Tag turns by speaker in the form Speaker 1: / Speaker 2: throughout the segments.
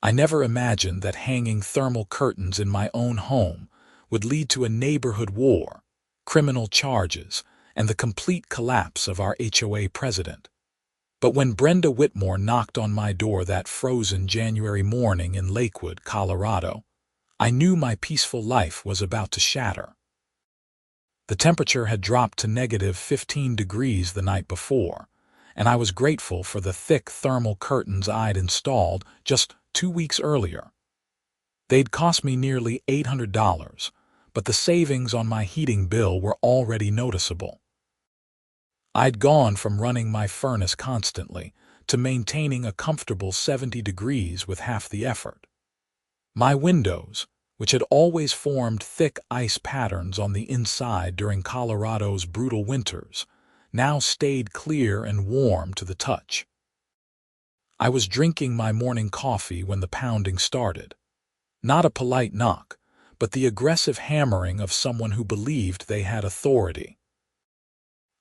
Speaker 1: I never imagined that hanging thermal curtains in my own home would lead to a neighborhood war, criminal charges, and the complete collapse of our HOA president. But when Brenda Whitmore knocked on my door that frozen January morning in Lakewood, Colorado, I knew my peaceful life was about to shatter. The temperature had dropped to -15 degrees the night before, and I was grateful for the thick thermal curtains I'd installed just 2 weeks earlier. They'd cost me nearly $800, but the savings on my heating bill were already noticeable. I'd gone from running my furnace constantly to maintaining a comfortable 70 degrees with half the effort. My windows, which had always formed thick ice patterns on the inside during Colorado's brutal winters, now stayed clear and warm to the touch. I was drinking my morning coffee when the pounding started. Not a polite knock, but the aggressive hammering of someone who believed they had authority.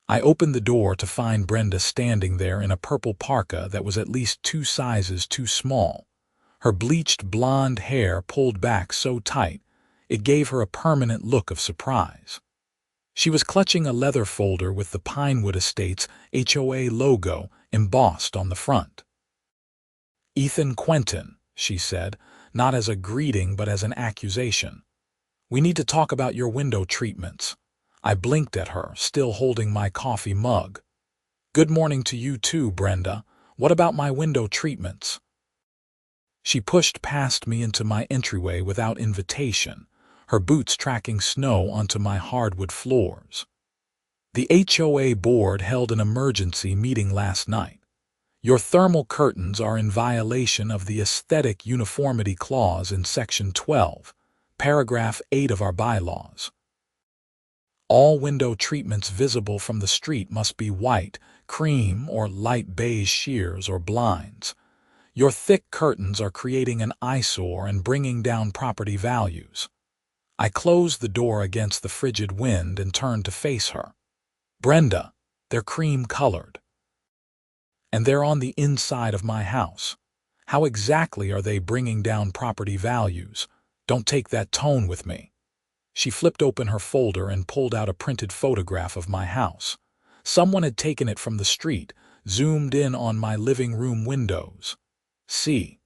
Speaker 1: I opened the door to find Brenda standing there in a purple parka that was at least 2 sizes too small, her bleached blonde hair pulled back so tight it gave her a permanent look of surprise. She was clutching a leather folder with the Pinewood Estates HOA logo embossed on the front. "Ethan Quentin," she said, not as a greeting but as an accusation. "We need to talk about your window treatments." I blinked at her, still holding my coffee mug. "Good morning to you too, Brenda. What about my window treatments?" She pushed past me into my entryway without invitation, her boots tracking snow onto my hardwood floors. "The HOA board held an emergency meeting last night. Your thermal curtains are in violation of the Aesthetic Uniformity Clause in Section 12, Paragraph 8 of our bylaws. All window treatments visible from the street must be white, cream, or light beige sheers or blinds. Your thick curtains are creating an eyesore and bringing down property values." I closed the door against the frigid wind and turned to face her. "Brenda, they're cream-colored. And they're on the inside of my house. How exactly are they bringing down property values? Don't take that tone with me." She flipped open her folder and pulled out a printed photograph of my house. Someone had taken it from the street, zoomed in on my living room windows. "See.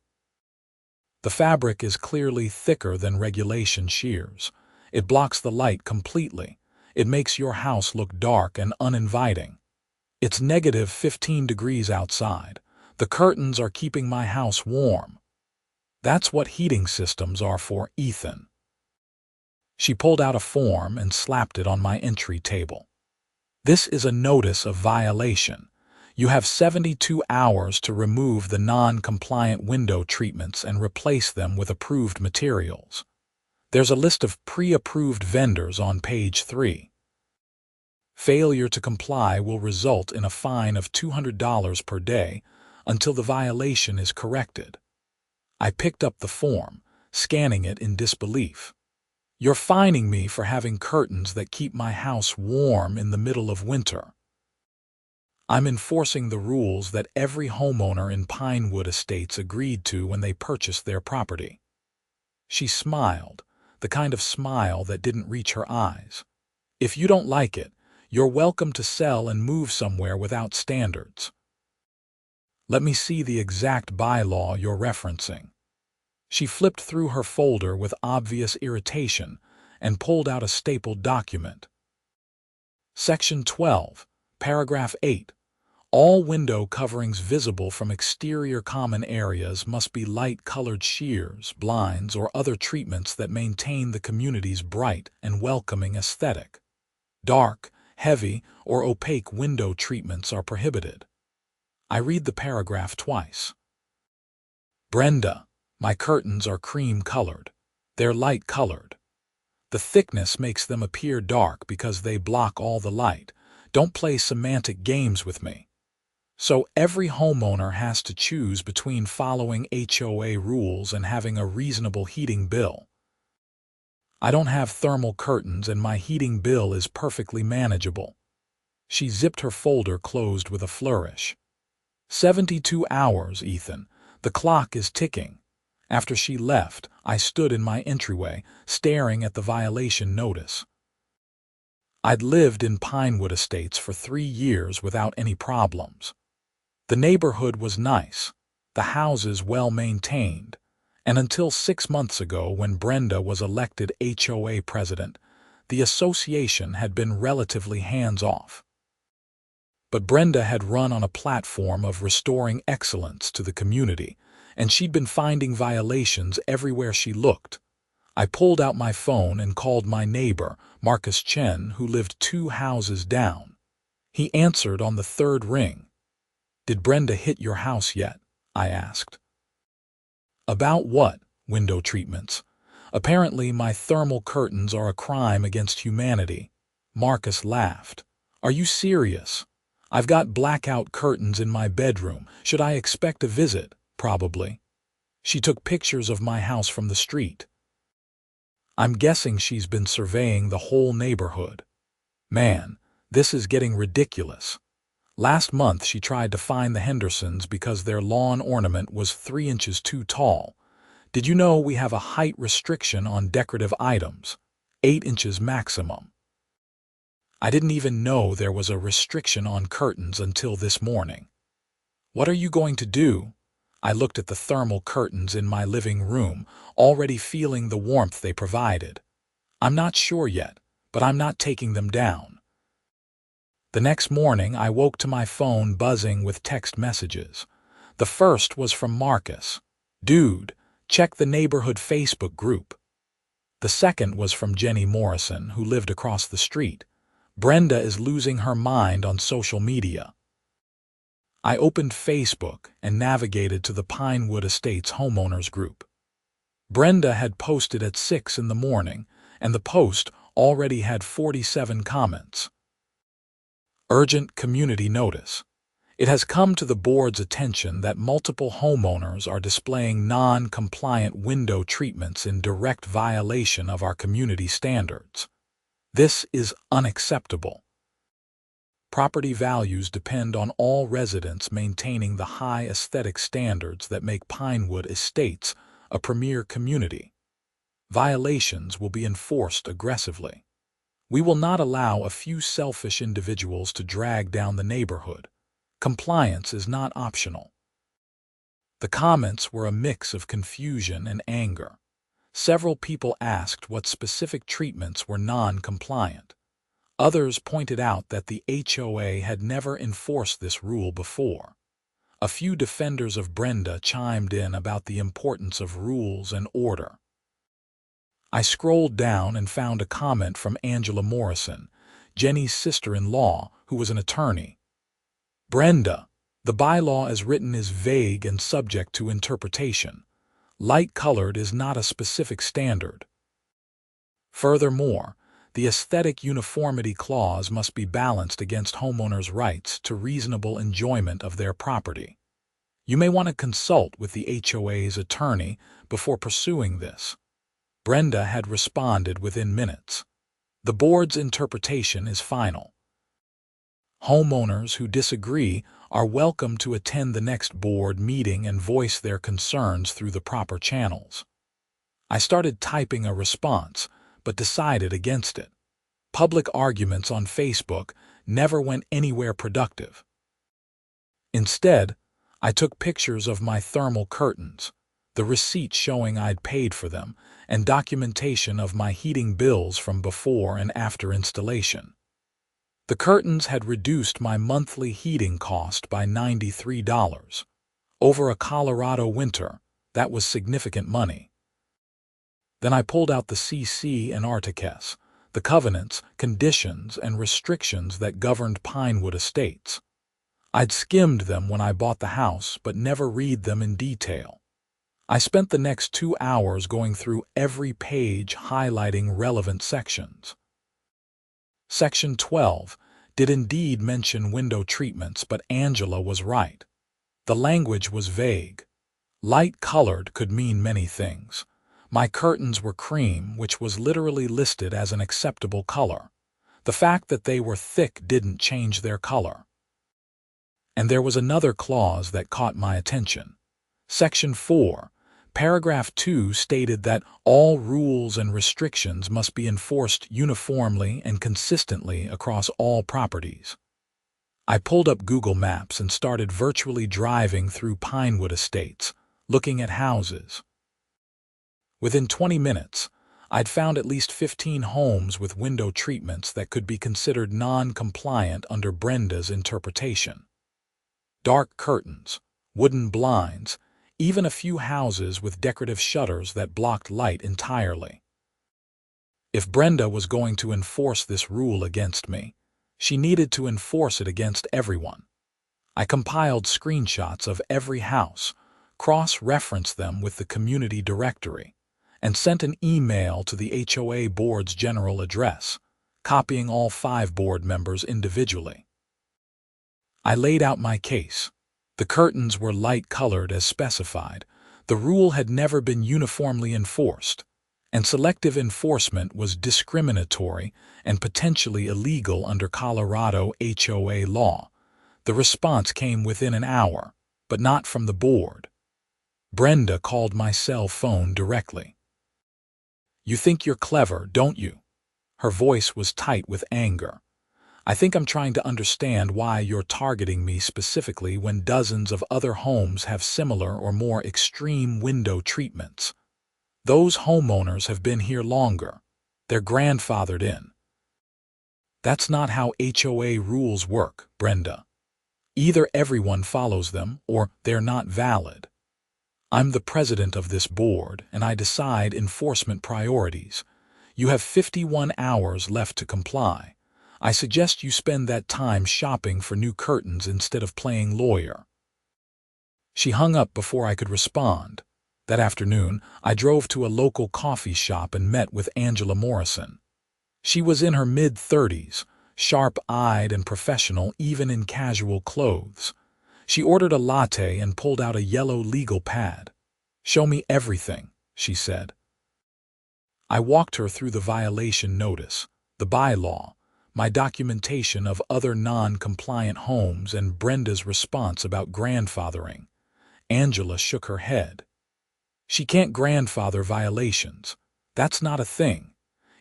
Speaker 1: The fabric is clearly thicker than regulation sheers. It blocks the light completely. It makes your house look dark and uninviting. It's -15 degrees outside. The curtains are keeping my house warm. That's what heating systems are for, Ethan." She pulled out a form and slapped it on my entry table. "This is a notice of violation. You have 72 hours to remove the non-compliant window treatments and replace them with approved materials. There's a list of pre-approved vendors on page 3. Failure to comply will result in a fine of $200 per day until the violation is corrected." I picked up the form, scanning it in disbelief. "You're fining me for having curtains that keep my house warm in the middle of winter." "I'm enforcing the rules that every homeowner in Pinewood Estates agreed to when they purchased their property." She smiled, the kind of smile that didn't reach her eyes. "If you don't like it, you're welcome to sell and move somewhere without standards." "Let me see the exact bylaw you're referencing." She flipped through her folder with obvious irritation and pulled out a stapled document. "Section 12, Paragraph 8. All window coverings visible from exterior common areas must be light-colored sheers, blinds, or other treatments that maintain the community's bright and welcoming aesthetic. Dark, heavy, or opaque window treatments are prohibited." I read the paragraph twice. "Brenda, my curtains are cream-colored. They're light-colored. The thickness makes them appear dark because they block all the light. Don't play semantic games with me." So every homeowner has to choose between following HOA rules and having a reasonable heating bill. "I don't have thermal curtains and my heating bill is perfectly manageable." She zipped her folder closed with a flourish. 72 hours, Ethan. The clock is ticking. After she left, I stood in my entryway, staring at the violation notice. I'd lived in Pinewood Estates for 3 years without any problems. The neighborhood was nice, the houses well maintained, and until 6 months ago when Brenda was elected HOA president, the association had been relatively hands-off. But Brenda had run on a platform of restoring excellence to the community, and she'd been finding violations everywhere she looked. I pulled out my phone and called my neighbor, Marcus Chen, who lived 2 houses down. He answered on the 3rd ring. "Did Brenda hit your house yet?" I asked. "About what?" "Window treatments. Apparently my thermal curtains are a crime against humanity." Marcus laughed. "Are you serious? I've got blackout curtains in my bedroom. Should I expect a visit?" "Probably. She took pictures of my house from the street. I'm guessing she's been surveying the whole neighborhood." "Man, this is getting ridiculous. Last month she tried to fine the Hendersons because their lawn ornament was 3 inches too tall. Did you know we have a height restriction on decorative items? 8 inches maximum." I didn't even know there was a restriction on curtains until this morning. "What are you going to do?" I looked at the thermal curtains in my living room, already feeling the warmth they provided. "I'm not sure yet, but I'm not taking them down." The next morning, I woke to my phone buzzing with text messages. The first was from Marcus. "Dude, check the neighborhood Facebook group." The second was from Jenny Morrison, who lived across the street. "Brenda is losing her mind on social media." I opened Facebook and navigated to the Pinewood Estates homeowners group. Brenda had posted at 6 in the morning, and the post already had 47 comments. Urgent community notice. It has come to the board's attention that multiple homeowners are displaying non-compliant window treatments in direct violation of our community standards. This is unacceptable. Property values depend on all residents maintaining the high aesthetic standards that make Pinewood Estates a premier community. Violations will be enforced aggressively. We will not allow a few selfish individuals to drag down the neighborhood. Compliance is not optional. The comments were a mix of confusion and anger. Several people asked what specific treatments were non-compliant. Others pointed out that the HOA had never enforced this rule before. A few defenders of Brenda chimed in about the importance of rules and order. I scrolled down and found a comment from Angela Morrison, Jenny's sister-in-law, who was an attorney. "Brenda, the bylaw as written is vague and subject to interpretation. Light-colored is not a specific standard. Furthermore, the aesthetic uniformity clause must be balanced against homeowners' rights to reasonable enjoyment of their property. You may want to consult with the HOA's attorney before pursuing this." Brenda had responded within minutes. "The board's interpretation is final. Homeowners who disagree are welcome to attend the next board meeting and voice their concerns through the proper channels." I started typing a response, but decided against it. Public arguments on Facebook never went anywhere productive. Instead, I took pictures of my thermal curtains, the receipt showing I'd paid for them, and documentation of my heating bills from before and after installation. The curtains had reduced my monthly heating cost by $93. Over a Colorado winter, that was significant money. Then I pulled out the CC and Articus, the covenants, conditions, and restrictions that governed Pinewood Estates. I'd skimmed them when I bought the house, but never read them in detail. I spent the next 2 hours going through every page, highlighting relevant sections. Section 12 did indeed mention window treatments, but Angela was right. The language was vague. Light-colored could mean many things. My curtains were cream, which was literally listed as an acceptable color. The fact that they were thick didn't change their color. And there was another clause that caught my attention. Section 4, Paragraph 2 stated that all rules and restrictions must be enforced uniformly and consistently across all properties. I pulled up Google Maps and started virtually driving through Pinewood Estates, looking at houses. Within 20 minutes, I'd found at least 15 homes with window treatments that could be considered non-compliant under Brenda's interpretation. Dark curtains, wooden blinds, even a few houses with decorative shutters that blocked light entirely. If Brenda was going to enforce this rule against me, she needed to enforce it against everyone. I compiled screenshots of every house, cross-referenced them with the community directory, and sent an email to the HOA board's general address, copying all 5 board members individually. I laid out my case. The curtains were light-colored as specified. The rule had never been uniformly enforced, and selective enforcement was discriminatory and potentially illegal under Colorado HOA law. The response came within an hour, but not from the board. Brenda called my cell phone directly. "You think you're clever, don't you?" Her voice was tight with anger. "I think I'm trying to understand why you're targeting me specifically when dozens of other homes have similar or more extreme window treatments. Those homeowners have been here longer. They're grandfathered in." "That's not how HOA rules work, Brenda. Either everyone follows them or they're not valid. I'm the president of this board and I decide enforcement priorities. You have 51 hours left to comply. I suggest you spend that time shopping for new curtains instead of playing lawyer." She hung up before I could respond. That afternoon, I drove to a local coffee shop and met with Angela Morrison. She was in her mid-30s, sharp-eyed and professional even in casual clothes. She ordered a latte and pulled out a yellow legal pad. "Show me everything," she said. I walked her through the violation notice, the bylaw, my documentation of other non-compliant homes, and Brenda's response about grandfathering. Angela shook her head. "She can't grandfather violations. That's not a thing.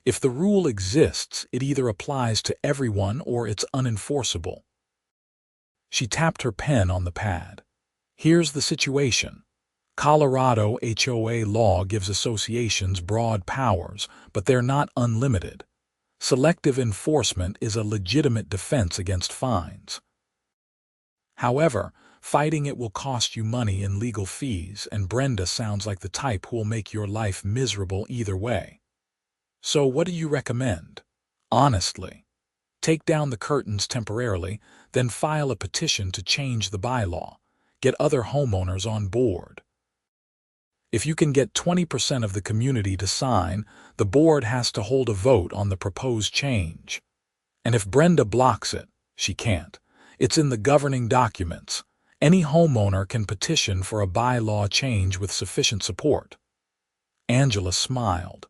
Speaker 1: If the rule exists, it either applies to everyone or it's unenforceable." She tapped her pen on the pad. "Here's the situation. Colorado HOA law gives associations broad powers, but they're not unlimited. Selective enforcement is a legitimate defense against fines. However, fighting it will cost you money in legal fees, and Brenda sounds like the type who will make your life miserable either way. So what do you recommend? Honestly, take down the curtains temporarily, then file a petition to change the bylaw. Get other homeowners on board. If you can get 20% of the community to sign, the board has to hold a vote on the proposed change. And if Brenda blocks it, she can't. It's in the governing documents. Any homeowner can petition for a bylaw change with sufficient support." Angela smiled.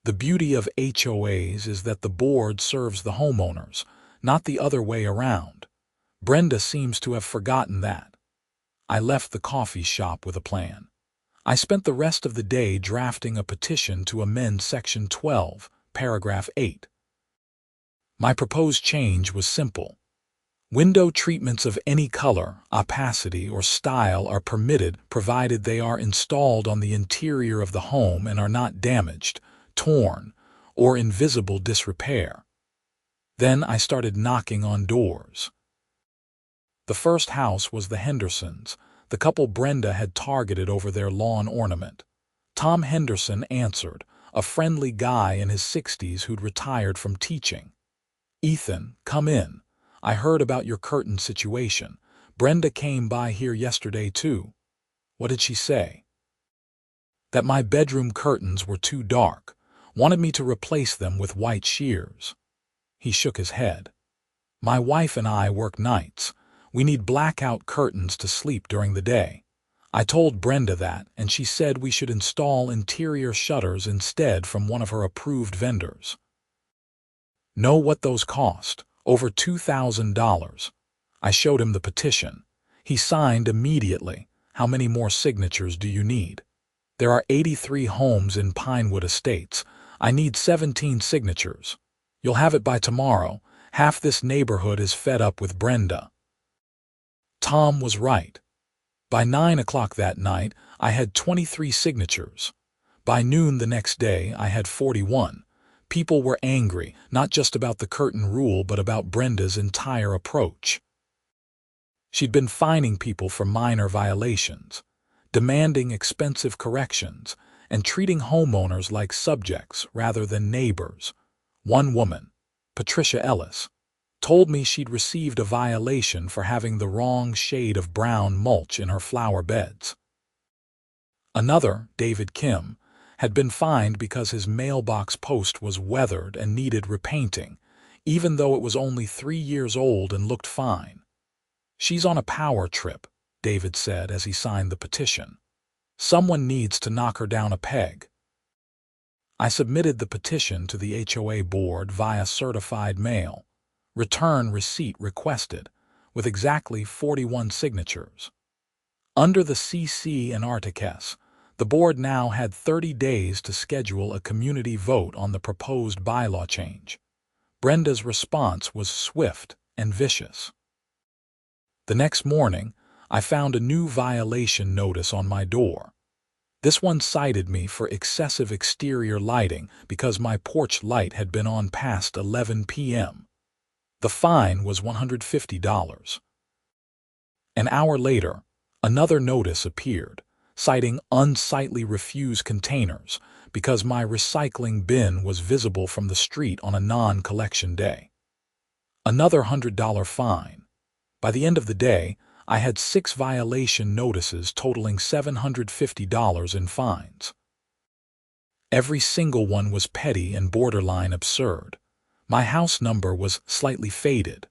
Speaker 1: "The beauty of HOAs is that the board serves the homeowners, not the other way around. Brenda seems to have forgotten that." I left the coffee shop with a plan. I spent the rest of the day drafting a petition to amend Section 12, Paragraph 8. My proposed change was simple. Window treatments of any color, opacity, or style are permitted provided they are installed on the interior of the home and are not damaged, torn, or in visible disrepair. Then I started knocking on doors. The first house was the Hendersons, the couple Brenda had targeted over their lawn ornament. Tom Henderson answered, a friendly guy in his 60s who'd retired from teaching. "Ethan, come in. I heard about your curtain situation. Brenda came by here yesterday too." "What did she say?" "That my bedroom curtains were too dark. Wanted me to replace them with white sheers." He shook his head. "My wife and I work nights. We need blackout curtains to sleep during the day. I told Brenda that, and she said we should install interior shutters instead from one of her approved vendors." "Know what those cost? Over $2,000. I showed him the petition. He signed immediately. How many more signatures do you need? There are 83 homes in Pinewood Estates. I need 17 signatures. You'll have it by tomorrow. Half this neighborhood is fed up with Brenda. Tom was right. By 9 o'clock that night, I had 23 signatures. By noon the next day, I had 41. People were angry, not just about the curtain rule, but about Brenda's entire approach. She'd been fining people for minor violations, demanding expensive corrections, and treating homeowners like subjects rather than neighbors. One woman, Patricia Ellis, told me she'd received a violation for having the wrong shade of brown mulch in her flower beds. Another, David Kim, had been fined because his mailbox post was weathered and needed repainting, even though it was only 3 years old and looked fine. "She's on a power trip," David said as he signed the petition. "Someone needs to knock her down a peg." I submitted the petition to the HOA board via certified mail. Return receipt requested, with exactly 41 signatures. Under the CC and Articus, the board now had 30 days to schedule a community vote on the proposed bylaw change. Brenda's response was swift and vicious. The next morning, I found a new violation notice on my door. This one cited me for excessive exterior lighting because my porch light had been on past 11 p.m. The fine was $150. An hour later, another notice appeared, citing unsightly refuse containers because my recycling bin was visible from the street on a non-collection day. Another $100 fine. By the end of the day, I had 6 violation notices totaling $750 in fines. Every single one was petty and borderline absurd. My house number was slightly faded.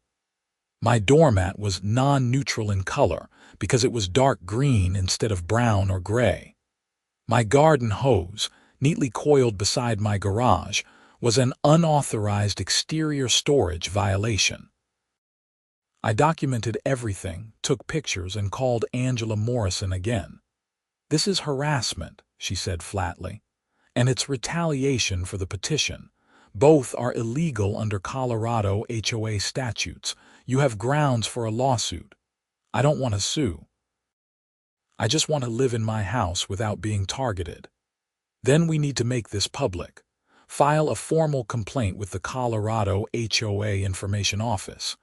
Speaker 1: My doormat was non-neutral in color because it was dark green instead of brown or gray. My garden hose, neatly coiled beside my garage, was an unauthorized exterior storage violation. I documented everything, took pictures, and called Angela Morrison again. "This is harassment," she said flatly, "and it's retaliation for the petition. Both are illegal under Colorado HOA statutes. You have grounds for a lawsuit. I don't want to sue. I just want to live in my house without being targeted. Then we need to make this public. File a formal complaint with the Colorado HOA Information Office.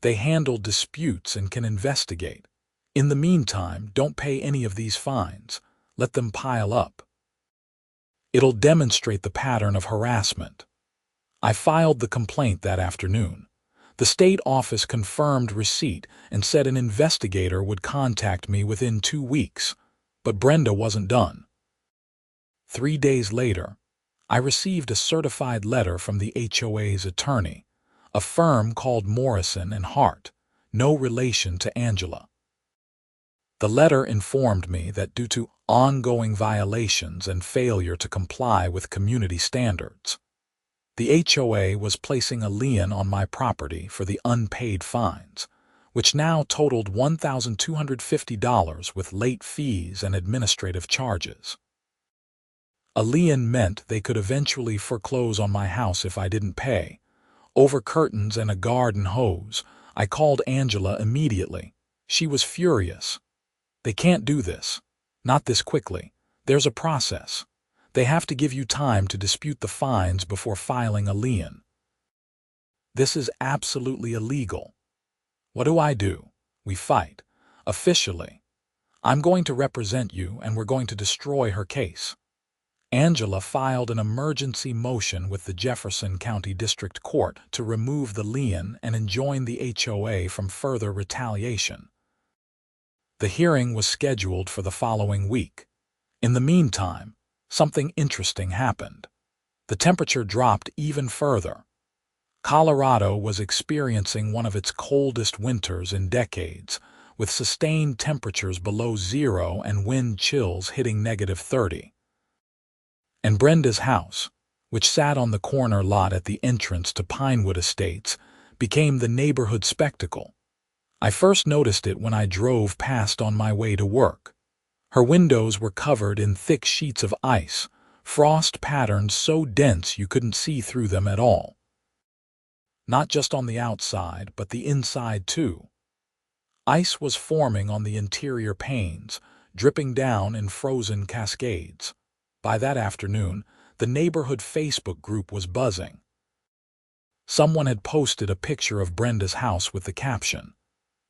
Speaker 1: They handle disputes and can investigate. In the meantime, don't pay any of these fines. Let them pile up. It'll demonstrate the pattern of harassment." I filed the complaint that afternoon. The state office confirmed receipt and said an investigator would contact me within 2 weeks, but Brenda wasn't done. 3 days later, I received a certified letter from the HOA's attorney, a firm called Morrison and Hart, no relation to Angela. The letter informed me that due to ongoing violations and failure to comply with community standards, the HOA was placing a lien on my property for the unpaid fines, which now totaled $1,250 with late fees and administrative charges. A lien meant they could eventually foreclose on my house if I didn't pay. Over curtains and a garden hose, I called Angela immediately. She was furious. "They can't do this. Not this quickly. There's a process. They have to give you time to dispute the fines before filing a lien. This is absolutely illegal." "What do? We fight. Officially. I'm going to represent you and we're going to destroy her case." Angela filed an emergency motion with the Jefferson County District Court to remove the lien and enjoin the HOA from further retaliation. The hearing was scheduled for the following week. In the meantime, something interesting happened. The temperature dropped even further. Colorado was experiencing one of its coldest winters in decades, with sustained temperatures below zero and wind chills hitting -30. And Brenda's house, which sat on the corner lot at the entrance to Pinewood Estates, became the neighborhood spectacle. I first noticed it when I drove past on my way to work. Her windows were covered in thick sheets of ice, frost patterns so dense you couldn't see through them at all. Not just on the outside, but the inside too. Ice was forming on the interior panes, dripping down in frozen cascades. By that afternoon, the neighborhood Facebook group was buzzing. Someone had posted a picture of Brenda's house with the caption,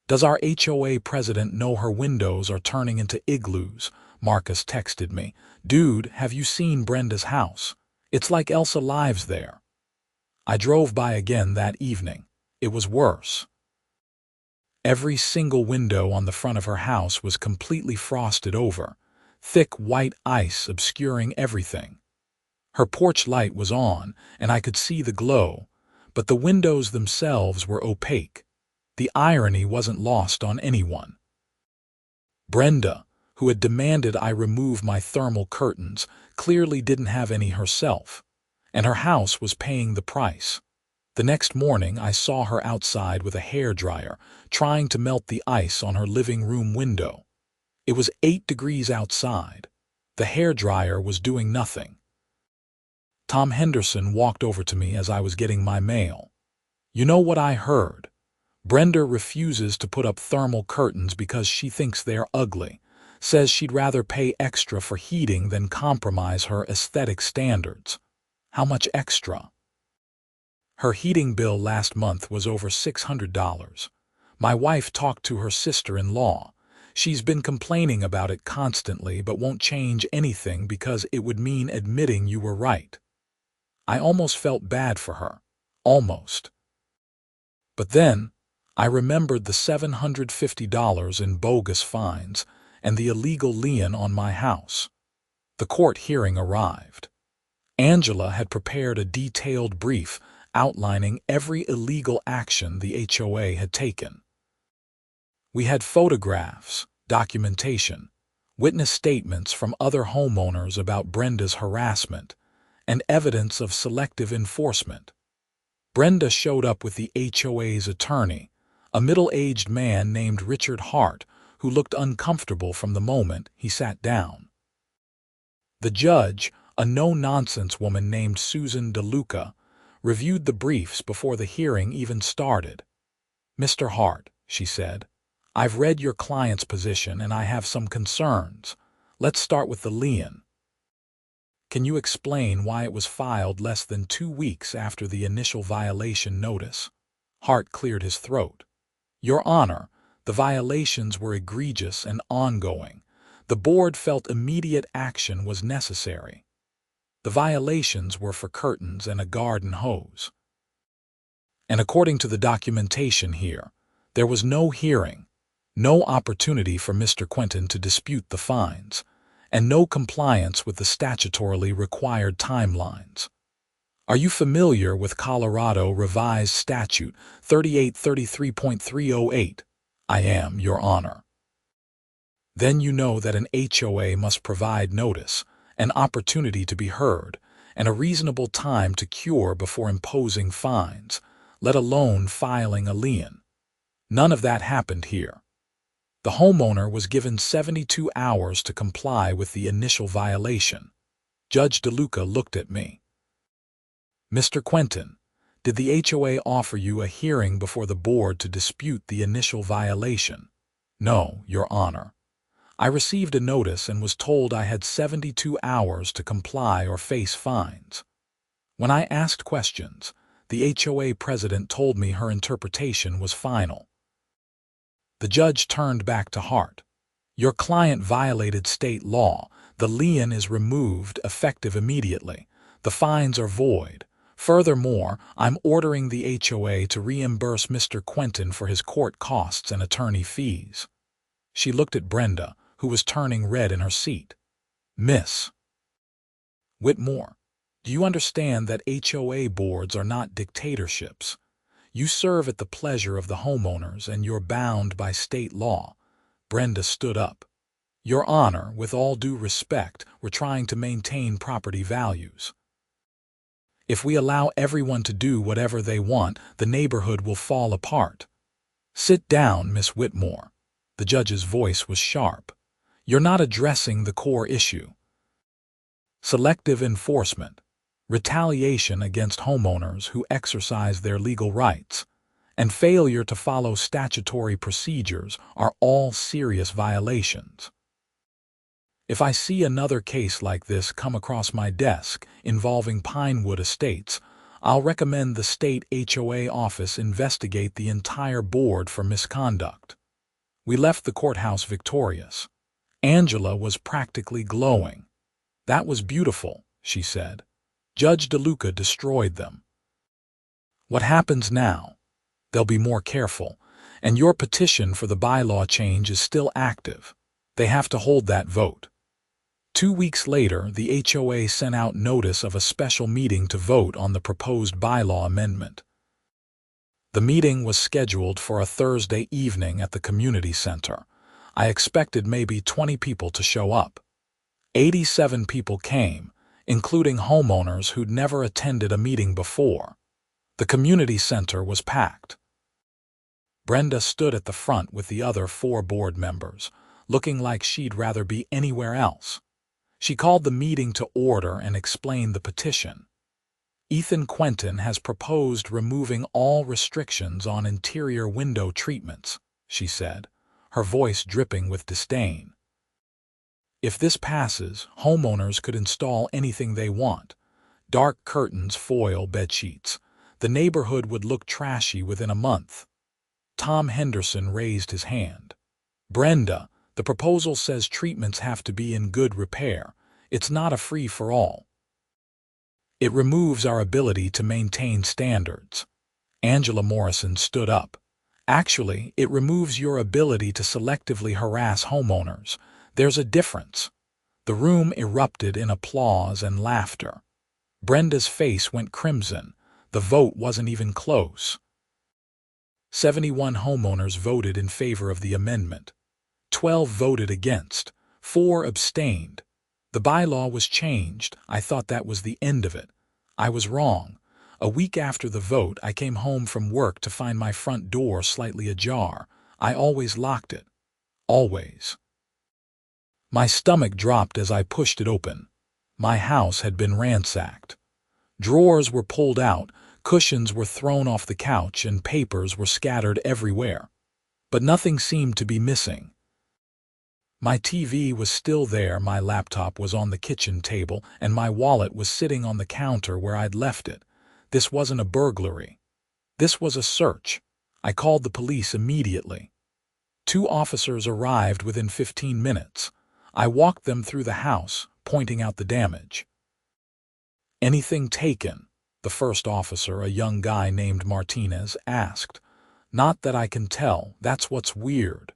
Speaker 1: "Does our HOA president know her windows are turning into igloos?" Marcus texted me, "Dude, have you seen Brenda's house? It's like Elsa lives there." I drove by again that evening. It was worse. Every single window on the front of her house was completely frosted over, thick white ice obscuring everything. Her porch light was on, and I could see the glow, but the windows themselves were opaque. The irony wasn't lost on anyone. Brenda, who had demanded I remove my thermal curtains, clearly didn't have any herself, and her house was paying the price. The next morning I saw her outside with a hairdryer, trying to melt the ice on her living room window. It was 8 degrees outside. The hairdryer was doing nothing. Tom Henderson walked over to me as I was getting my mail. "You know what I heard? Brenda refuses to put up thermal curtains because she thinks they're ugly. Says she'd rather pay extra for heating than compromise her aesthetic standards." "How much extra?" "Her heating bill last month was over $600. My wife talked to her sister-in-law. She's been complaining about it constantly but won't change anything because it would mean admitting you were right." I almost felt bad for her. Almost. But then, I remembered the $750 in bogus fines and the illegal lien on my house. The court hearing arrived. Angela had prepared a detailed brief outlining every illegal action the HOA had taken. We had photographs, documentation, witness statements from other homeowners about Brenda's harassment, and evidence of selective enforcement. Brenda showed up with the HOA's attorney, a middle-aged man named Richard Hart, who looked uncomfortable from the moment he sat down. The judge, a no-nonsense woman named Susan DeLuca, reviewed the briefs before the hearing even started. "Mr. Hart," she said, "I've read your client's position and I have some concerns. Let's start with the lien. Can you explain why it was filed less than 2 weeks after the initial violation notice?" Hart cleared his throat. "Your Honor, the violations were egregious and ongoing. The board felt immediate action was necessary. The violations were for curtains and a garden hose. And according to the documentation here, there was no hearing, no opportunity for Mr. Quentin to dispute the fines, and no compliance with the statutorily required timelines. Are you familiar with Colorado Revised Statute 3833.308? "I am, Your Honor." Then you know that an HOA must provide notice, an opportunity to be heard, and a reasonable time to cure before imposing fines, let alone filing a lien. None of that happened here. The homeowner was given 72 hours to comply with the initial violation. Judge DeLuca looked at me. "Mr. Quentin, did the HOA offer you a hearing before the board to dispute the initial violation?" "No, Your Honor. I received a notice and was told I had 72 hours to comply or face fines. When I asked questions, the HOA president told me her interpretation was final." The judge turned back to Hart. "Your client violated state law. The lien is removed, effective immediately. The fines are void. Furthermore, I'm ordering the HOA to reimburse Mr. Quentin for his court costs and attorney fees." She looked at Brenda, who was turning red in her seat. "Miss Whitmore, do you understand that HOA boards are not dictatorships? You serve at the pleasure of the homeowners and you're bound by state law." Brenda stood up. "Your Honor, with all due respect, we're trying to maintain property values. If we allow everyone to do whatever they want, the neighborhood will fall apart." "Sit down, Miss Whitmore." The judge's voice was sharp. You're not addressing the core issue. Selective enforcement, retaliation against homeowners who exercise their legal rights, and failure to follow statutory procedures are all serious violations. If I see another case like this come across my desk involving Pinewood Estates, I'll recommend the state HOA office investigate the entire board for misconduct. We left the courthouse victorious. Angela was practically glowing. "That was beautiful," she said. "Judge DeLuca destroyed them." What happens now? They'll be more careful, and your petition for the bylaw change is still active. They have to hold that vote. 2 weeks later, the HOA sent out notice of a special meeting to vote on the proposed bylaw amendment. The meeting was scheduled for a Thursday evening at the community center. I expected maybe 20 people to show up. 87 people came, including homeowners who'd never attended a meeting before. The community center was packed. Brenda stood at the front with the other 4 board members, looking like she'd rather be anywhere else. She called the meeting to order and explained the petition. Ethan Quentin has proposed removing all restrictions on interior window treatments, she said, her voice dripping with disdain. If this passes, homeowners could install anything they want. Dark curtains foil bedsheets. The neighborhood would look trashy within a month. Tom Henderson raised his hand. "Brenda, the proposal says treatments have to be in good repair. It's not a free-for-all. It removes our ability to maintain standards." Angela Morrison stood up. "Actually, it removes your ability to selectively harass homeowners. There's a difference." The room erupted in applause and laughter. Brenda's face went crimson. The vote wasn't even close. 71 homeowners voted in favor of the amendment. 12 voted against. 4 abstained. The bylaw was changed. I thought that was the end of it. I was wrong. A week after the vote, I came home from work to find my front door slightly ajar. I always locked it. Always. My stomach dropped as I pushed it open. My house had been ransacked. Drawers were pulled out, cushions were thrown off the couch, and papers were scattered everywhere. But nothing seemed to be missing. My TV was still there, my laptop was on the kitchen table, and my wallet was sitting on the counter where I'd left it. This wasn't a burglary. This was a search. I called the police immediately. 2 officers arrived within 15 minutes. I walked them through the house, pointing out the damage. "Anything taken?" the first officer, a young guy named Martinez, asked. "Not that I can tell. That's what's weird."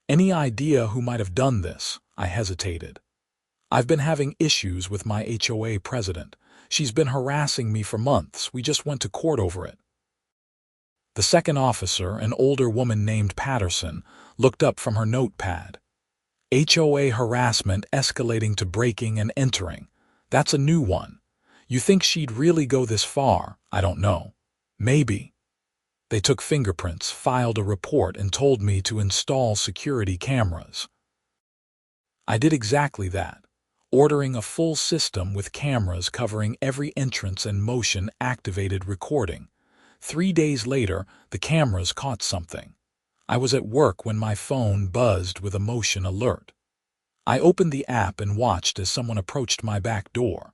Speaker 1: "Any idea who might have done this?" I hesitated. "I've been having issues with my HOA president. She's been harassing me for months. We just went to court over it." The second officer, an older woman named Patterson, looked up from her notepad. "HOA harassment escalating to breaking and entering. That's a new one. You think she'd really go this far? I don't know. Maybe." They took fingerprints, filed a report, and told me to install security cameras. I did exactly that, ordering a full system with cameras covering every entrance and motion-activated recording. 3 days later, the cameras caught something. I was at work when my phone buzzed with a motion alert. I opened the app and watched as someone approached my back door.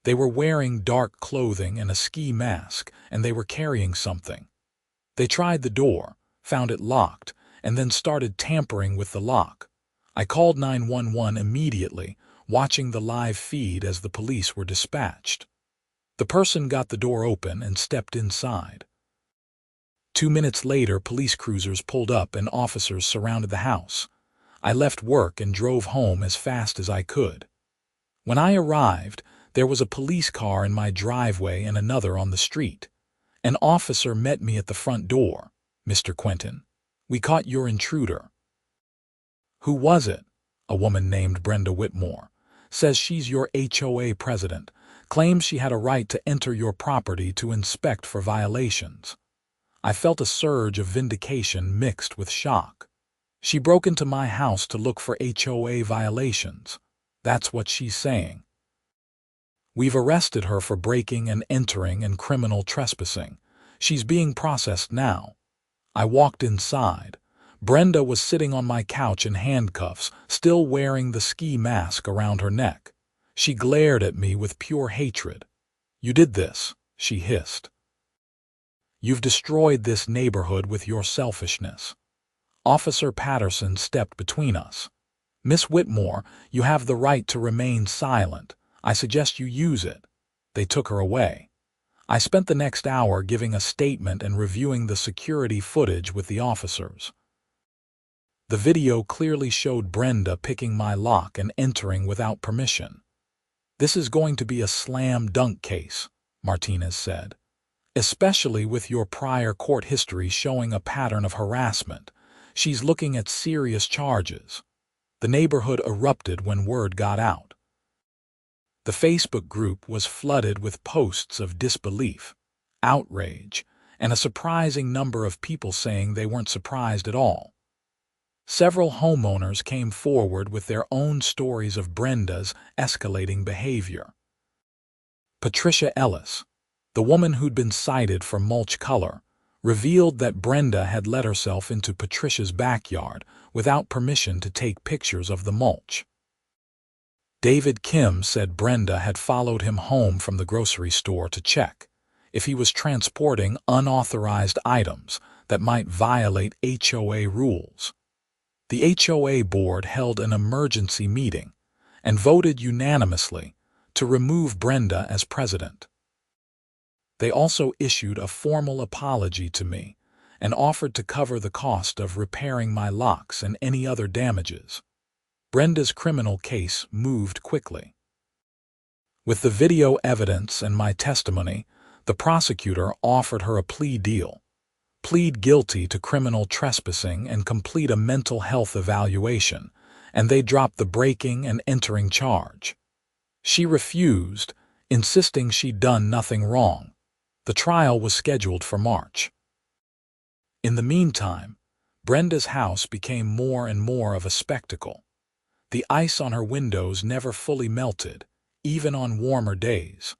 Speaker 1: They were wearing dark clothing and a ski mask, and they were carrying something. They tried the door, found it locked, and then started tampering with the lock. I called 911 immediately, watching the live feed as the police were dispatched. The person got the door open and stepped inside. 2 minutes later, police cruisers pulled up and officers surrounded the house. I left work and drove home as fast as I could. When I arrived, there was a police car in my driveway and another on the street. An officer met me at the front door. "Mr. Quentin, we caught your intruder." "Who was it?" "A woman named Brenda Whitmore. Says she's your HOA president. Claims she had a right to enter your property to inspect for violations." I felt a surge of vindication mixed with shock. She broke into my house to look for HOA violations. That's what she's saying. We've arrested her for breaking and entering and criminal trespassing. She's being processed now. I walked inside. Brenda was sitting on my couch in handcuffs, still wearing the ski mask around her neck. She glared at me with pure hatred. "You did this," she hissed. "You've destroyed this neighborhood with your selfishness." Officer Patterson stepped between us. "Miss Whitmore, you have the right to remain silent. I suggest you use it." They took her away. I spent the next hour giving a statement and reviewing the security footage with the officers. The video clearly showed Brenda picking my lock and entering without permission. "This is going to be a slam dunk case," Martinez said, "especially with your prior court history showing a pattern of harassment. She's looking at serious charges." The neighborhood erupted when word got out. The Facebook group was flooded with posts of disbelief, outrage, and a surprising number of people saying they weren't surprised at all. Several homeowners came forward with their own stories of Brenda's escalating behavior. Patricia Ellis, the woman who'd been cited for mulch color, revealed that Brenda had let herself into Patricia's backyard without permission to take pictures of the mulch. David Kim said Brenda had followed him home from the grocery store to check if he was transporting unauthorized items that might violate HOA rules. The HOA board held an emergency meeting and voted unanimously to remove Brenda as president. They also issued a formal apology to me and offered to cover the cost of repairing my locks and any other damages. Brenda's criminal case moved quickly. With the video evidence and my testimony, the prosecutor offered her a plea deal: plead guilty to criminal trespassing and complete a mental health evaluation, and they dropped the breaking and entering charge. She refused, insisting she'd done nothing wrong. The trial was scheduled for March. In the meantime, Brenda's house became more and more of a spectacle. The ice on her windows never fully melted, even on warmer days.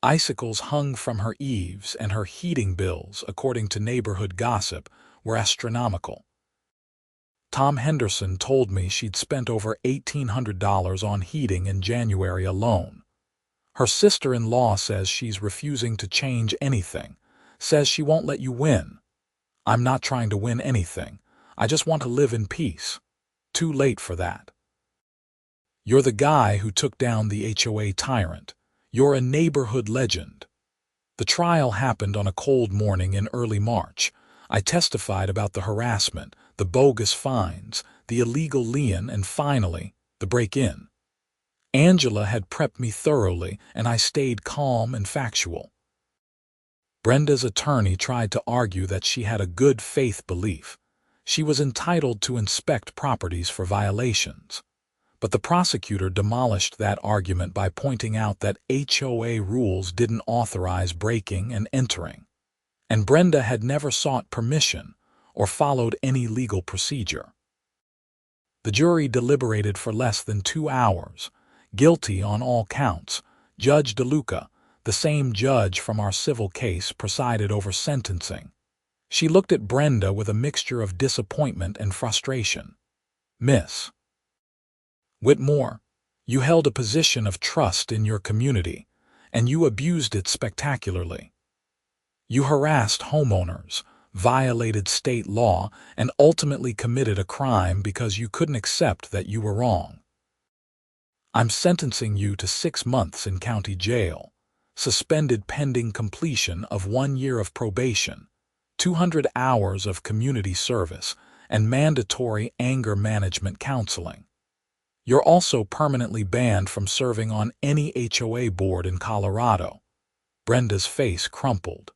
Speaker 1: Icicles hung from her eaves, and her heating bills, according to neighborhood gossip, were astronomical. Tom Henderson told me she'd spent over $1,800 on heating in January alone. Her sister-in-law says she's refusing to change anything, says she won't let you win. "I'm not trying to win anything. I just want to live in peace." Too late for that. "You're the guy who took down the HOA tyrant. You're a neighborhood legend." The trial happened on a cold morning in early March. I testified about the harassment, the bogus fines, the illegal lien, and finally, the break-in. Angela had prepped me thoroughly, and I stayed calm and factual. Brenda's attorney tried to argue that she had a good faith belief. She was entitled to inspect properties for violations. But the prosecutor demolished that argument by pointing out that HOA rules didn't authorize breaking and entering, and Brenda had never sought permission or followed any legal procedure. The jury deliberated for less than 2 hours, guilty on all counts. Judge DeLuca, the same judge from our civil case, presided over sentencing. She looked at Brenda with a mixture of disappointment and frustration. "Miss Whitmore, you held a position of trust in your community, and you abused it spectacularly. You harassed homeowners, violated state law, and ultimately committed a crime because you couldn't accept that you were wrong. I'm sentencing you to 6 months in county jail, suspended pending completion of 1 year of probation, 200 hours of community service, and mandatory anger management counseling. You're also permanently banned from serving on any HOA board in Colorado." Brenda's face crumpled.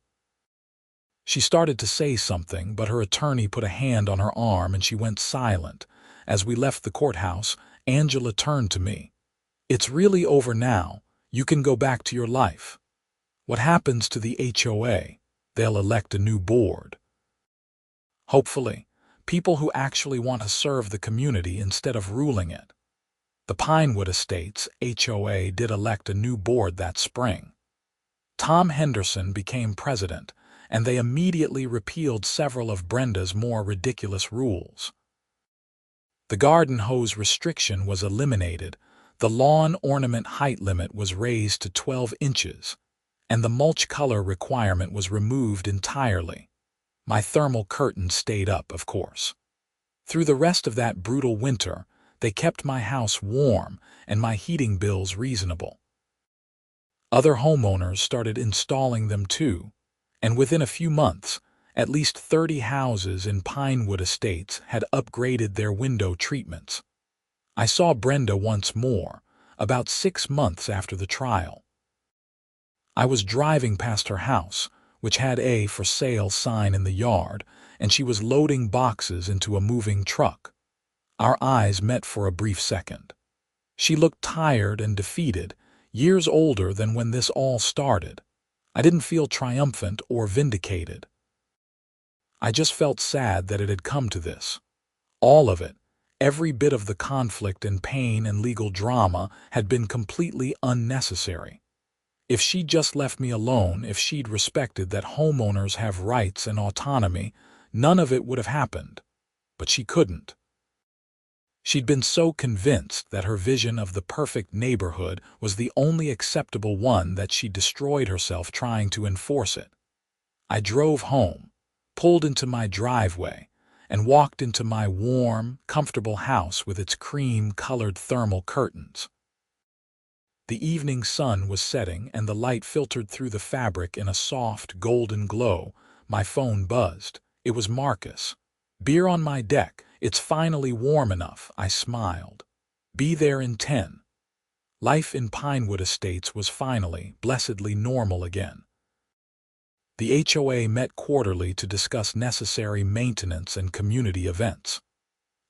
Speaker 1: She started to say something, but her attorney put a hand on her arm and she went silent. As we left the courthouse, Angela turned to me. "It's really over now. You can go back to your life. What happens to the HOA? They'll elect a new board." "Hopefully. People who actually want to serve the community instead of ruling it. The Pinewood Estates, HOA, did elect a new board that spring. Tom Henderson became president, and they immediately repealed several of Brenda's more ridiculous rules. The garden hose restriction was eliminated, the lawn ornament height limit was raised to 12 inches, and the mulch color requirement was removed entirely. My thermal curtains stayed up, of course. Through the rest of that brutal winter, they kept my house warm and my heating bills reasonable. Other homeowners started installing them too, and within a few months, at least 30 houses in Pinewood Estates had upgraded their window treatments. I saw Brenda once more, about 6 months after the trial. I was driving past her house, which had a "for sale" sign in the yard, and she was loading boxes into a moving truck. Our eyes met for a brief second. She looked tired and defeated, years older than when this all started. I didn't feel triumphant or vindicated. I just felt sad that it had come to this. All of it, every bit of the conflict and pain and legal drama, had been completely unnecessary. If she'd just left me alone, if she'd respected that homeowners have rights and autonomy, none of it would have happened. But she couldn't. She'd been so convinced that her vision of the perfect neighborhood was the only acceptable one that she destroyed herself trying to enforce it. I drove home, pulled into my driveway, and walked into my warm, comfortable house with its cream-colored thermal curtains. The evening sun was setting and the light filtered through the fabric in a soft, golden glow. My phone buzzed. It was Marcus. "Beer on my deck. It's finally warm enough," I smiled. "Be there in 10. Life in Pinewood Estates was finally, blessedly normal again. The HOA met quarterly to discuss necessary maintenance and community events.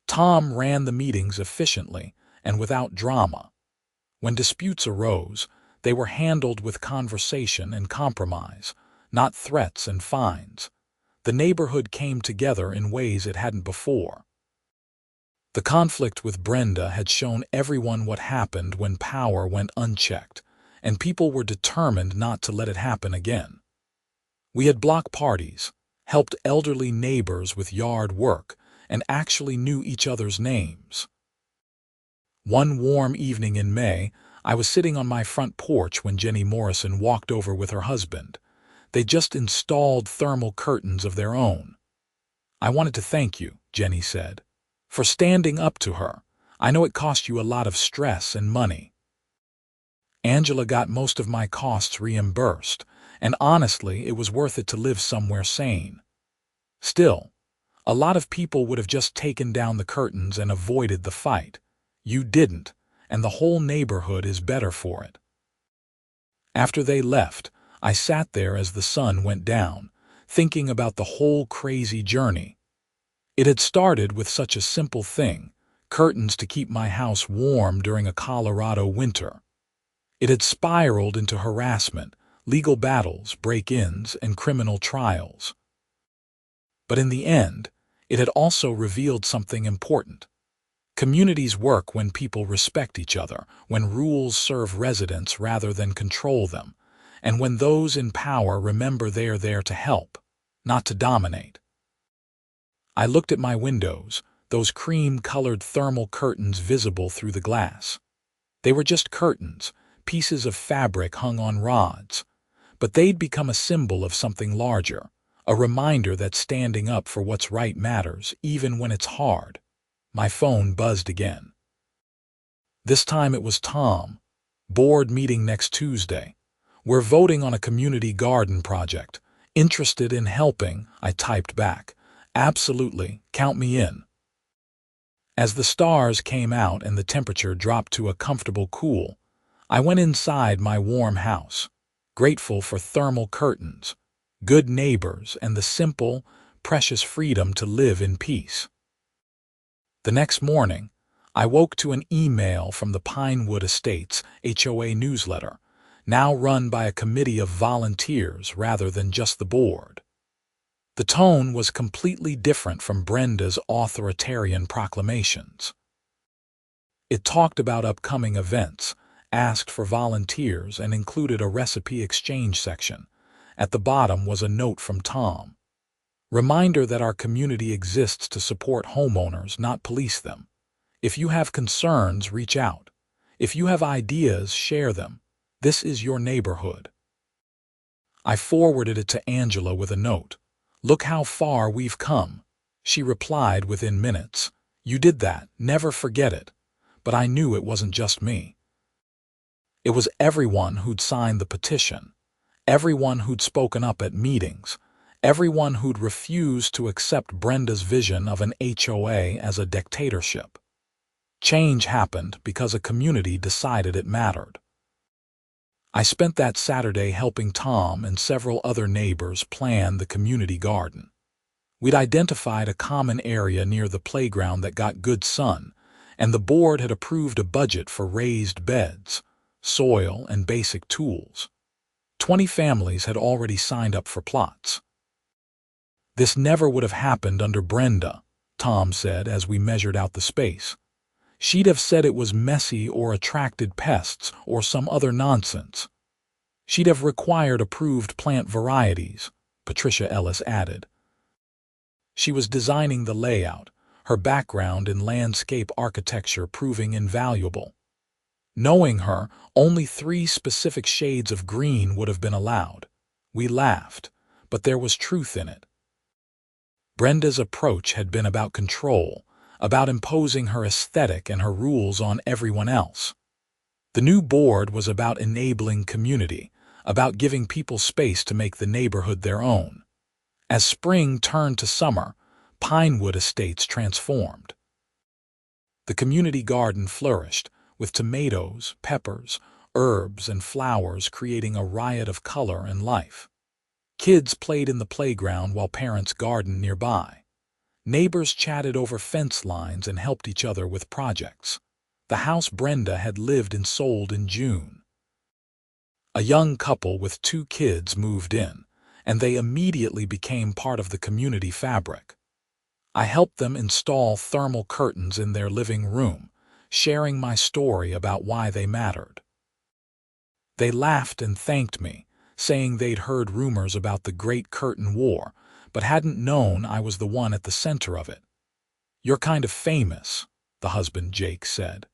Speaker 1: Tom ran the meetings efficiently and without drama. When disputes arose, they were handled with conversation and compromise, not threats and fines. The neighborhood came together in ways it hadn't before. The conflict with Brenda had shown everyone what happened when power went unchecked, and people were determined not to let it happen again. We had block parties, helped elderly neighbors with yard work, and actually knew each other's names. One warm evening in May, I was sitting on my front porch when Jenny Morrison walked over with her husband. They just installed thermal curtains of their own. "I wanted to thank you," Jenny said, "for standing up to her. I know it cost you a lot of stress and money." Angela got most of my costs reimbursed, and honestly, it was worth it to live somewhere sane. Still, a lot of people would have just taken down the curtains and avoided the fight. You didn't, and the whole neighborhood is better for it. After they left, I sat there as the sun went down, thinking about the whole crazy journey. It had started with such a simple thing, curtains to keep my house warm during a Colorado winter. It had spiraled into harassment, legal battles, break-ins, and criminal trials. But in the end, it had also revealed something important. Communities work when people respect each other, when rules serve residents rather than control them, and when those in power remember they're there to help, not to dominate. I looked at my windows, those cream-colored thermal curtains visible through the glass. They were just curtains, pieces of fabric hung on rods, but they'd become a symbol of something larger, a reminder that standing up for what's right matters, even when it's hard. My phone buzzed again. This time it was Tom. "Board meeting next Tuesday. We're voting on a community garden project. Interested in helping?" I typed back. "Absolutely, count me in." As the stars came out and the temperature dropped to a comfortable cool, I went inside my warm house, grateful for thermal curtains, good neighbors, and the simple, precious freedom to live in peace. The next morning, I woke to an email from the Pinewood Estates HOA newsletter, now run by a committee of volunteers rather than just the board. The tone was completely different from Brenda's authoritarian proclamations. It talked about upcoming events, asked for volunteers, and included a recipe exchange section. At the bottom was a note from Tom. Reminder that our community exists to support homeowners, not police them. If you have concerns, reach out. If you have ideas, share them. This is your neighborhood. I forwarded it to Angela with a note. Look how far we've come. She replied within minutes. You did that, never forget it. But I knew it wasn't just me. It was everyone who'd signed the petition, everyone who'd spoken up at meetings, everyone who'd refused to accept Brenda's vision of an HOA as a dictatorship. Change happened because a community decided it mattered. I spent that Saturday helping Tom and several other neighbors plan the community garden. We'd identified a common area near the playground that got good sun, and the board had approved a budget for raised beds, soil, and basic tools. 20 families had already signed up for plots. This never would have happened under Brenda, Tom said as we measured out the space. She'd have said it was messy or attracted pests or some other nonsense. She'd have required approved plant varieties, Patricia Ellis added. She was designing the layout, her background in landscape architecture proving invaluable. Knowing her, only 3 specific shades of green would have been allowed. We laughed, but there was truth in it. Brenda's approach had been about control, about imposing her aesthetic and her rules on everyone else. The new board was about enabling community, about giving people space to make the neighborhood their own. As spring turned to summer, Pinewood Estates transformed. The community garden flourished, with tomatoes, peppers, herbs, and flowers creating a riot of color and life. Kids played in the playground while parents gardened nearby. Neighbors chatted over fence lines and helped each other with projects. The house Brenda had lived in sold in June. A young couple with 2 kids moved in, and they immediately became part of the community fabric. I helped them install thermal curtains in their living room, sharing my story about why they mattered. They laughed and thanked me, saying they'd heard rumors about the Great Curtain War, but hadn't known I was the one at the center of it. You're kind of famous, the husband Jake said.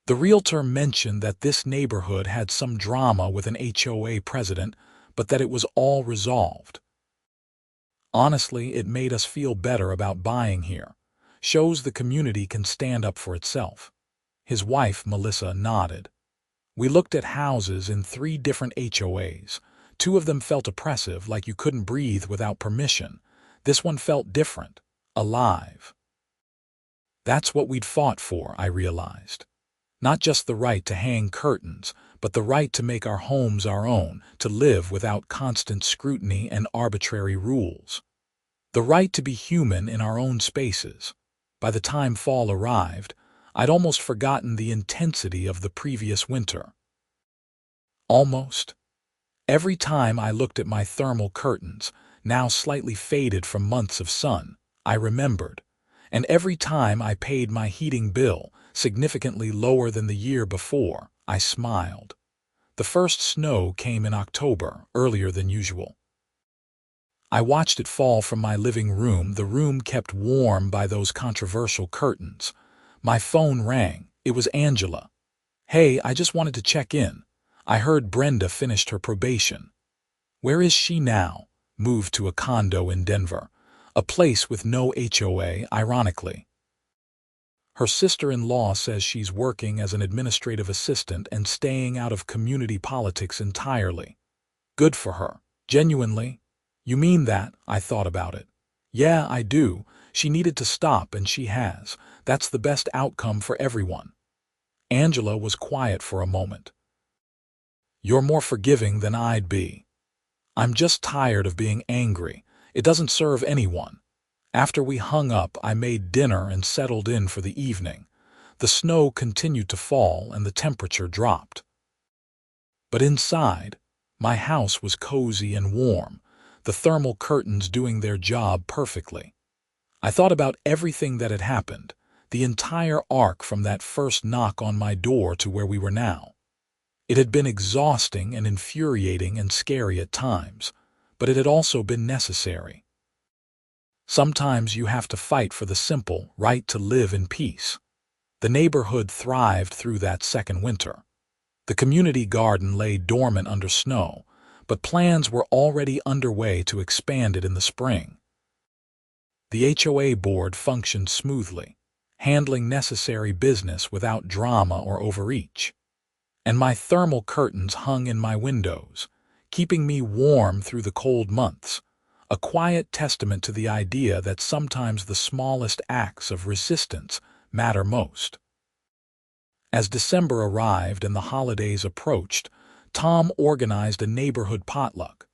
Speaker 1: The realtor mentioned that this neighborhood had some drama with an HOA president, but that it was all resolved. Honestly, it made us feel better about buying here. Shows the community can stand up for itself. His wife, Melissa, nodded. We looked at houses in 3 different HOAs. 2 of them felt oppressive, like you couldn't breathe without permission. This one felt different, alive. That's what we'd fought for, I realized. Not just the right to hang curtains, but the right to make our homes our own, to live without constant scrutiny and arbitrary rules. The right to be human in our own spaces. By the time fall arrived, I'd almost forgotten the intensity of the previous winter. Almost. Every time I looked at my thermal curtains, now slightly faded from months of sun, I remembered. And every time I paid my heating bill, significantly lower than the year before, I smiled. The first snow came in October, earlier than usual. I watched it fall from my living room, the room kept warm by those controversial curtains. My phone rang. It was Angela. Hey, I just wanted to check in. I heard Brenda finished her probation. Where is she now? Moved to a condo in Denver. A place with no HOA, ironically. Her sister-in-law says she's working as an administrative assistant and staying out of community politics entirely. Good for her. Genuinely. You mean that? I thought about it. Yeah, I do. She needed to stop, and she has. That's the best outcome for everyone. Angela was quiet for a moment. You're more forgiving than I'd be. I'm just tired of being angry. It doesn't serve anyone. After we hung up, I made dinner and settled in for the evening. The snow continued to fall and the temperature dropped. But inside, my house was cozy and warm. the thermal curtains doing their job perfectly. I thought about everything that had happened, the entire arc from that first knock on my door to where we were now. It had been exhausting and infuriating and scary at times, but it had also been necessary. Sometimes you have to fight for the simple right to live in peace. The neighborhood thrived through that second winter. The community garden lay dormant under snow, but plans were already underway to expand it in the spring. The HOA board functioned smoothly, handling necessary business without drama or overreach. And my thermal curtains hung in my windows, keeping me warm through the cold months, a quiet testament to the idea that sometimes the smallest acts of resistance matter most. As December arrived and the holidays approached, Tom organized a neighborhood potluck.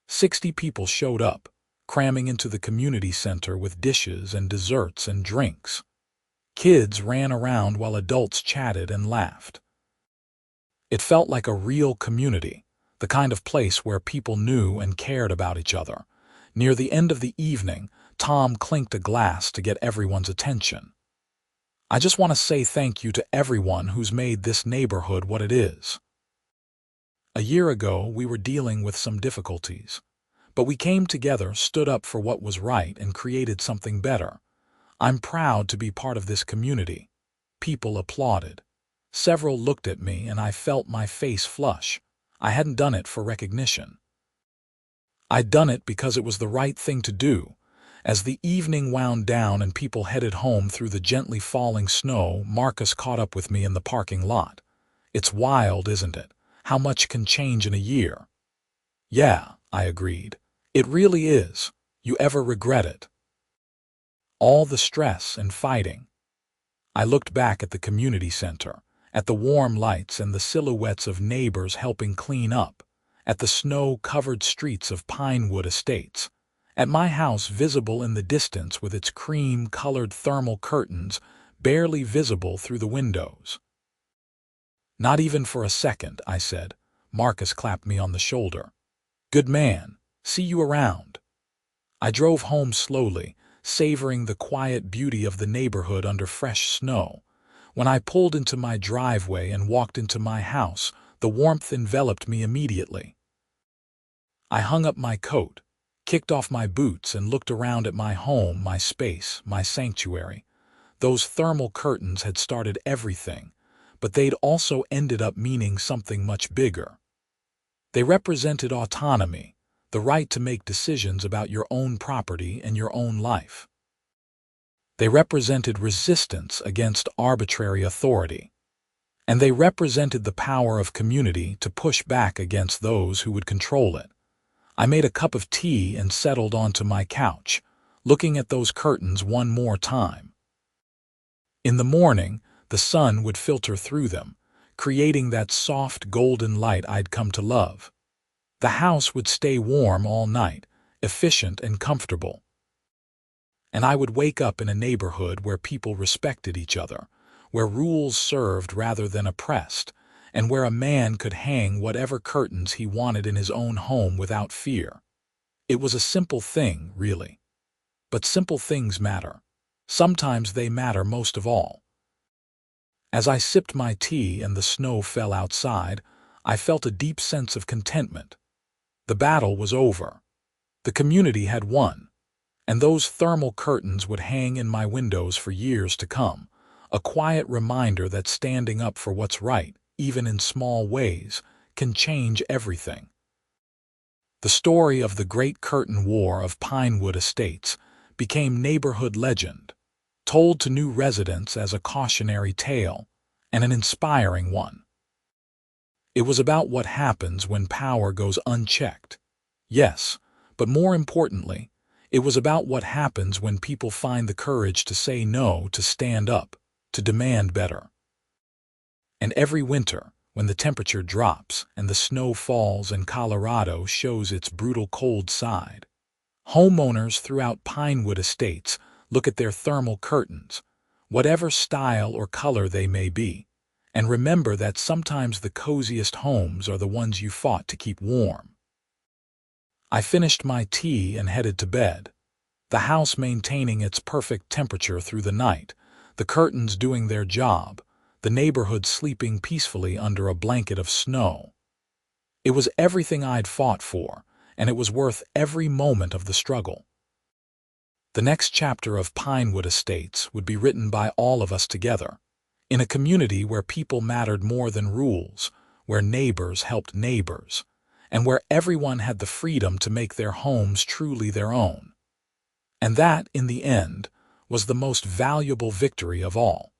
Speaker 1: 60 people showed up, cramming into the community center with dishes and desserts and drinks. Kids ran around while adults chatted and laughed. It felt like a real community, the kind of place where people knew and cared about each other. Near the end of the evening, Tom clinked a glass to get everyone's attention. "I just want to say thank you to everyone who's made this neighborhood what it is. A year ago, we were dealing with some difficulties, but we came together, stood up for what was right, and created something better. I'm proud to be part of this community." People applauded. Several looked at me, and I felt my face flush. I hadn't done it for recognition. I'd done it because it was the right thing to do. As the evening wound down and people headed home through the gently falling snow, Marcus caught up with me in the parking lot. "It's wild, isn't it? How much can change in a year?" "Yeah," I agreed. "It really is. You ever regret it?" All the stress and fighting. I looked back at the community center, at the warm lights and the silhouettes of neighbors helping clean up, at the snow-covered streets of Pinewood Estates, at my house visible in the distance with its cream-colored thermal curtains barely visible through the windows. "Not even for a second," I said. Marcus clapped me on the shoulder. "Good man. See you around." I drove home slowly, savoring the quiet beauty of the neighborhood under fresh snow. When I pulled into my driveway and walked into my house, the warmth enveloped me immediately. I hung up my coat, kicked off my boots, and looked around at my home, my space, my sanctuary. Those thermal curtains had started everything, but they'd also ended up meaning something much bigger. They represented autonomy, the right to make decisions about your own property and your own life. They represented resistance against arbitrary authority. And they represented the power of community to push back against those who would control it. I made a cup of tea and settled onto my couch, looking at those curtains one more time. In the morning, the sun would filter through them, creating that soft golden light I'd come to love. The house would stay warm all night, efficient and comfortable. And I would wake up in a neighborhood where people respected each other, where rules served rather than oppressed, and where a man could hang whatever curtains he wanted in his own home without fear. It was a simple thing, really. But simple things matter. Sometimes they matter most of all. As I sipped my tea and the snow fell outside, I felt a deep sense of contentment. The battle was over. The community had won. And those thermal curtains would hang in my windows for years to come, a quiet reminder that standing up for what's right, even in small ways, can change everything. The story of the Great Curtain War of Pinewood Estates became neighborhood legend, told to new residents as a cautionary tale and an inspiring one. It was about what happens when power goes unchecked. Yes, but more importantly, it was about what happens when people find the courage to say no, to stand up, to demand better. And every winter, when the temperature drops and the snow falls and Colorado shows its brutal cold side, homeowners throughout Pinewood Estates look at their thermal curtains, whatever style or color they may be, and remember that sometimes the coziest homes are the ones you fought to keep warm. I finished my tea and headed to bed, the house maintaining its perfect temperature through the night, the curtains doing their job, the neighborhood sleeping peacefully under a blanket of snow. It was everything I'd fought for, and it was worth every moment of the struggle. The next chapter of Pinewood Estates would be written by all of us together, in a community where people mattered more than rules, where neighbors helped neighbors, and where everyone had the freedom to make their homes truly their own. And that, in the end, was the most valuable victory of all.